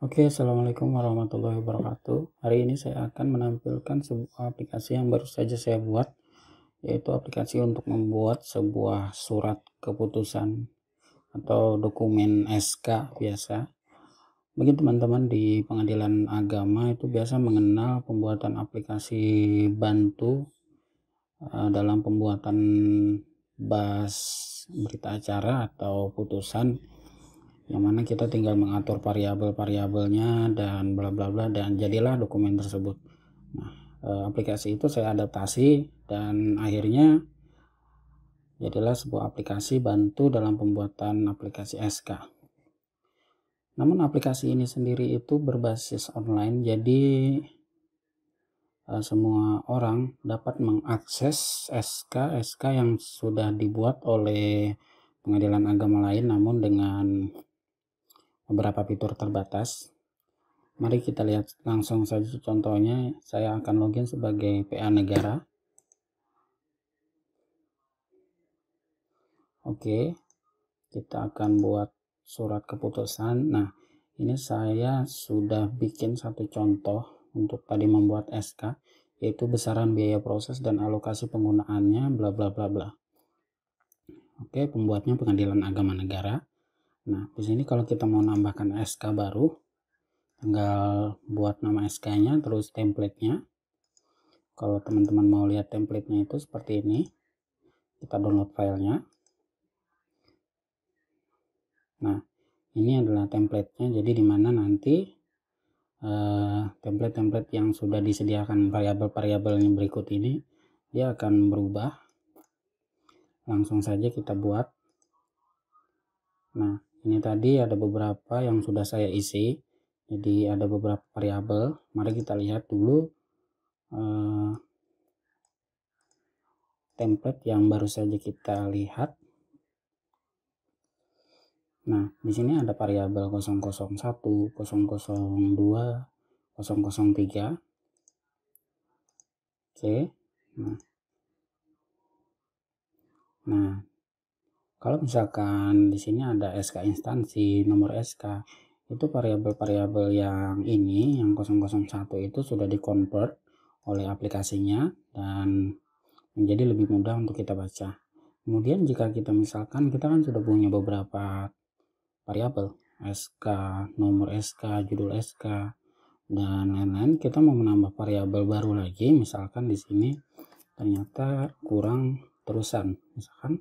Oke, assalamualaikum warahmatullahi wabarakatuh. Hari ini saya akan menampilkan sebuah aplikasi yang baru saja saya buat, yaitu aplikasi untuk membuat sebuah surat keputusan atau dokumen SK biasa. Bagi teman-teman di pengadilan agama itu biasa mengenal pembuatan aplikasi bantu dalam pembuatan bas berita acara atau putusan, yang mana kita tinggal mengatur variabel-variabelnya dan bla bla bla dan jadilah dokumen tersebut. Nah, aplikasi itu saya adaptasi dan akhirnya jadilah sebuah aplikasi bantu dalam pembuatan aplikasi SK. Namun aplikasi ini sendiri itu berbasis online, jadi semua orang dapat mengakses SK yang sudah dibuat oleh pengadilan agama lain, namun dengan beberapa fitur terbatas. Mari kita lihat langsung saja contohnya. Saya akan login sebagai PA Negara. Oke, kita akan buat surat keputusan. Nah, ini saya sudah bikin satu contoh untuk tadi membuat SK, yaitu besaran biaya proses dan alokasi penggunaannya bla bla bla bla. Oke, pembuatnya Pengadilan Agama Negara. Nah, di sini kalau kita mau nambahkan SK baru, tinggal buat nama SK-nya terus template-nya. Kalau teman-teman mau lihat template-nya itu seperti ini, kita download filenya. Nah, ini adalah template-nya, jadi dimana nanti template-template yang sudah disediakan variabel-variabelnya berikut ini dia akan berubah. Langsung saja kita buat. Nah, ini tadi ada beberapa yang sudah saya isi, jadi ada beberapa variabel. Mari kita lihat dulu template yang baru saja kita lihat. Nah, di sini ada variabel 001, 002, 003. Oke. Nah, kalau misalkan di sini ada SK instansi, nomor SK, itu variabel-variabel yang ini, yang 001 itu sudah dikonvert oleh aplikasinya dan menjadi lebih mudah untuk kita baca. Kemudian jika kita misalkan kita kan sudah punya beberapa variabel, SK, nomor SK, judul SK, dan lain-lain, kita mau menambah variabel baru lagi. Misalkan di sini ternyata kurang terusan, misalkan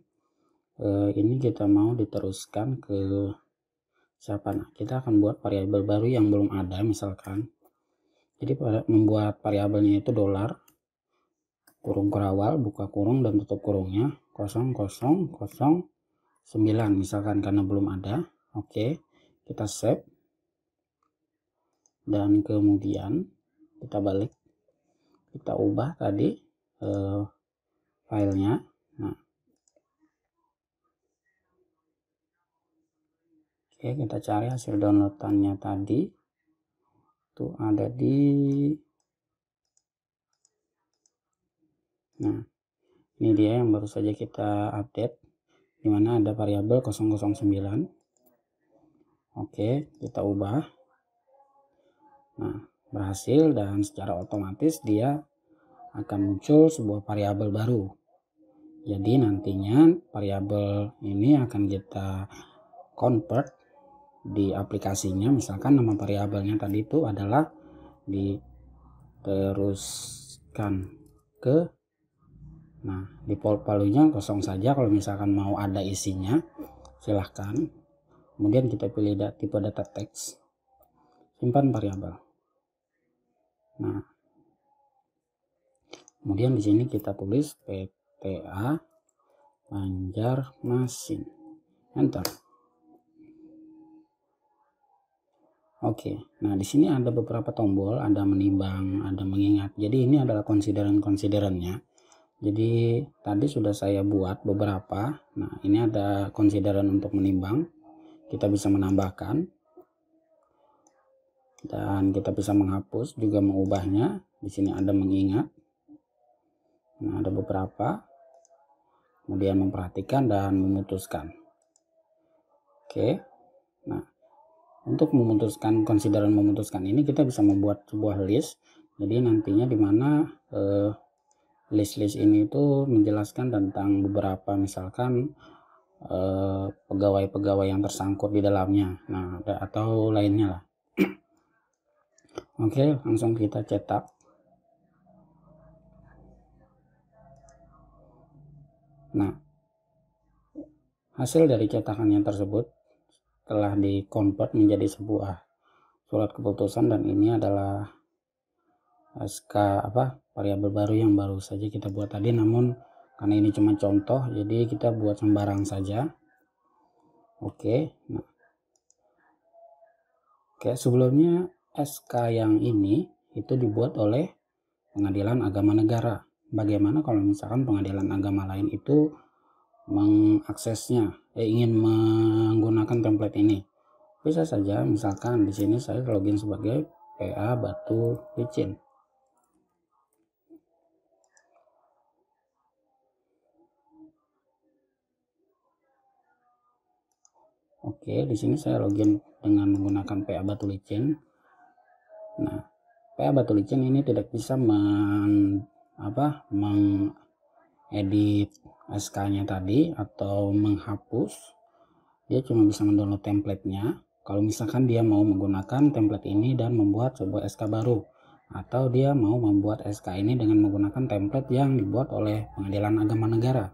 ini kita mau diteruskan ke siapa. Nah, kita akan buat variabel baru yang belum ada, misalkan. Jadi membuat variabelnya itu dolar, kurung kerawal, buka kurung dan tutup kurungnya 0009 misalkan, karena belum ada. Oke, kita save dan kemudian kita balik, kita ubah tadi filenya. Nah, oke, kita cari hasil downloadannya tadi, itu ada di, nah ini dia yang baru saja kita update, dimana ada variabel 009. Oke, kita ubah. Nah, berhasil dan secara otomatis dia akan muncul sebuah variabel baru. Jadi nantinya variabel ini akan kita convert di aplikasinya. Misalkan nama variabelnya tadi itu adalah diteruskan ke, nah default value-nya kosong saja. Kalau misalkan mau ada isinya silahkan. Kemudian kita pilih tipe data teks, simpan variabel. Nah, kemudian di sini kita tulis PTA Banjarmasin, enter. Oke, nah di sini ada beberapa tombol, ada menimbang, ada mengingat. Jadi ini adalah konsideran-konsiderannya. Jadi tadi sudah saya buat beberapa. Nah, ini ada konsideran untuk menimbang. Kita bisa menambahkan dan kita bisa menghapus, juga mengubahnya. Di sini ada mengingat. Nah, ada beberapa. Kemudian memperhatikan dan memutuskan. Oke. Nah, Untuk memutuskan konsideran memutuskan ini kita bisa membuat sebuah list. Jadi nantinya dimana list-list ini itu menjelaskan tentang beberapa misalkan pegawai-pegawai yang tersangkut di dalamnya, nah atau lainnya lah. Oke, langsung kita cetak. Nah, hasil dari cetakannya tersebut telah di-convert menjadi sebuah surat keputusan, dan ini adalah SK variabel baru yang baru saja kita buat tadi, namun karena ini cuma contoh jadi kita buat sembarang saja. Oke, nah sebelumnya SK yang ini itu dibuat oleh Pengadilan Agama Negara. Bagaimana kalau misalkan pengadilan agama lain itu mengaksesnya, ingin menggunakan template ini? Bisa saja, misalkan di sini saya login sebagai PA Batu Licin. Oke, di sini saya login dengan menggunakan PA Batu Licin. Nah, PA Batu Licin ini tidak bisa mengedit SK-nya tadi atau menghapus. Dia cuma bisa mendownload template-nya. Kalau misalkan dia mau menggunakan template ini dan membuat sebuah SK baru, atau dia mau membuat SK ini dengan menggunakan template yang dibuat oleh Pengadilan Agama Negara.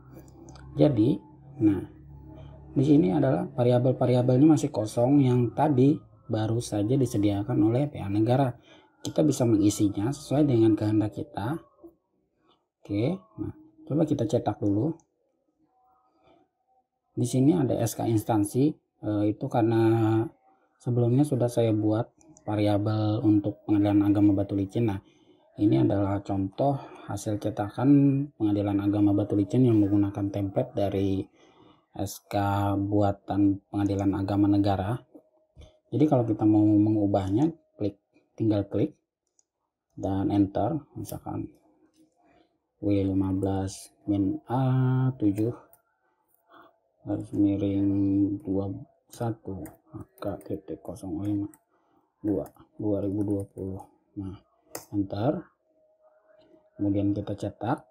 Jadi, nah, di sini adalah variabel-variabelnya masih kosong yang tadi baru saja disediakan oleh PA Negara. Kita bisa mengisinya sesuai dengan kehendak kita. Oke, nah coba kita cetak dulu. Di sini ada SK instansi, itu karena sebelumnya sudah saya buat variabel untuk Pengadilan Agama Batu Licin. Nah, ini adalah contoh hasil cetakan Pengadilan Agama Batu Licin yang menggunakan template dari SK buatan Pengadilan Agama Negara. Jadi kalau kita mau mengubahnya, tinggal klik dan enter, misalkan W15 min A7 garis miring 21 AK.05 2020. Nah, enter, kemudian kita cetak.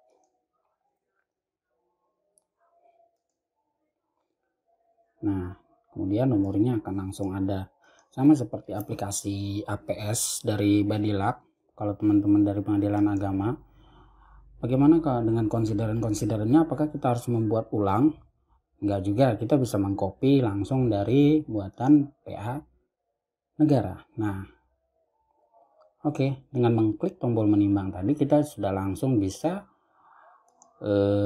Nah, kemudian nomornya akan langsung ada, sama seperti aplikasi APS dari Badilak. Kalau teman-teman dari Pengadilan Agama, bagaimana dengan konsideran-konsiderannya? Apakah kita harus membuat ulang? Enggak juga, kita bisa mengcopy langsung dari buatan PA Negara. Nah, oke, dengan mengklik tombol menimbang tadi kita sudah langsung bisa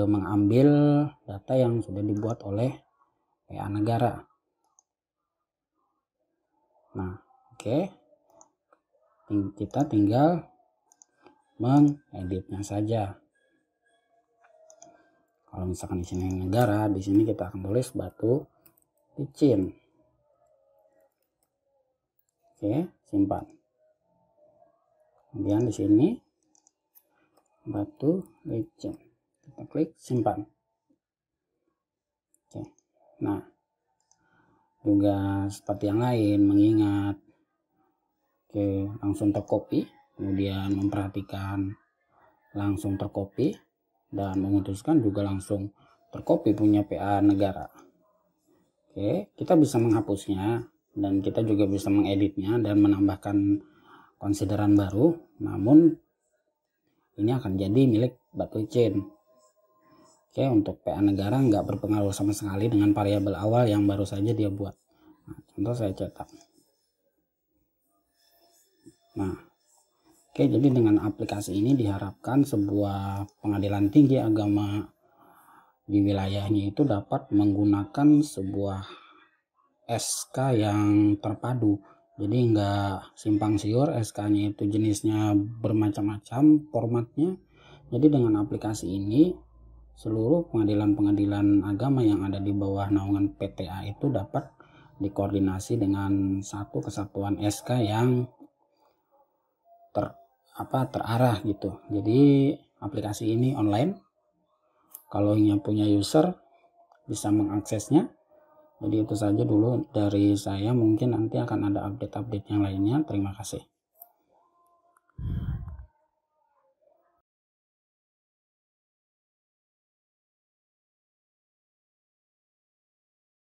mengambil data yang sudah dibuat oleh PA Negara. Nah, oke, kita tinggal mengeditnya saja. Kalau misalkan di sini negara, di sini kita akan tulis Batu Licin. Oke, simpan. Kemudian di sini Batu Licin, kita klik simpan. Oke, nah juga seperti yang lain, mengingat, oke, langsung tercopy, kemudian memperhatikan langsung tercopy, dan memutuskan juga langsung tercopy punya PA Negara. Oke, kita bisa menghapusnya dan kita juga bisa mengeditnya dan menambahkan konsideran baru, namun ini akan jadi milik Batu Licin. Oke, untuk PA Negara nggak berpengaruh sama sekali dengan variabel awal yang baru saja dia buat. Nah, contoh saya cetak. Nah, oke, jadi dengan aplikasi ini diharapkan sebuah pengadilan tinggi agama di wilayahnya itu dapat menggunakan sebuah SK yang terpadu. Jadi nggak simpang siur, SK-nya itu jenisnya bermacam-macam formatnya. Jadi dengan aplikasi ini seluruh pengadilan-pengadilan agama yang ada di bawah naungan PTA itu dapat dikoordinasi dengan satu kesatuan SK yang terarah gitu. Jadi aplikasi ini online. Kalau yang punya user bisa mengaksesnya Jadi itu saja dulu dari saya, mungkin nanti akan ada update-update yang lainnya. Terima kasih.